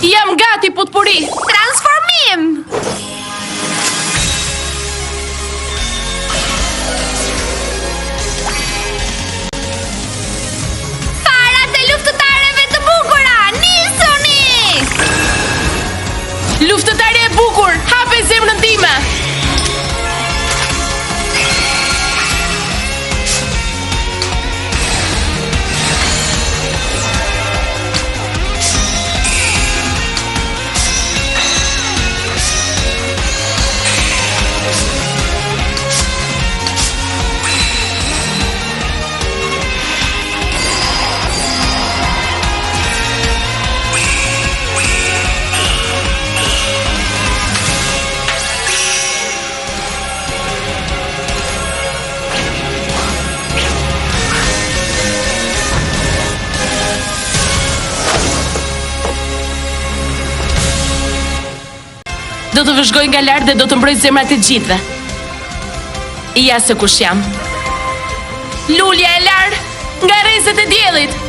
Jam gati, Putpuri. Transformim! Farat e luftëtarëve të bukura, nisuni! Luftëtare e bukur, hape zemrën time. Do të vëzhgoj nga lart dhe do të mbroj zemrat e gjithëve. Ja se kush jam. Lulja e larë nga rrezet e diellit.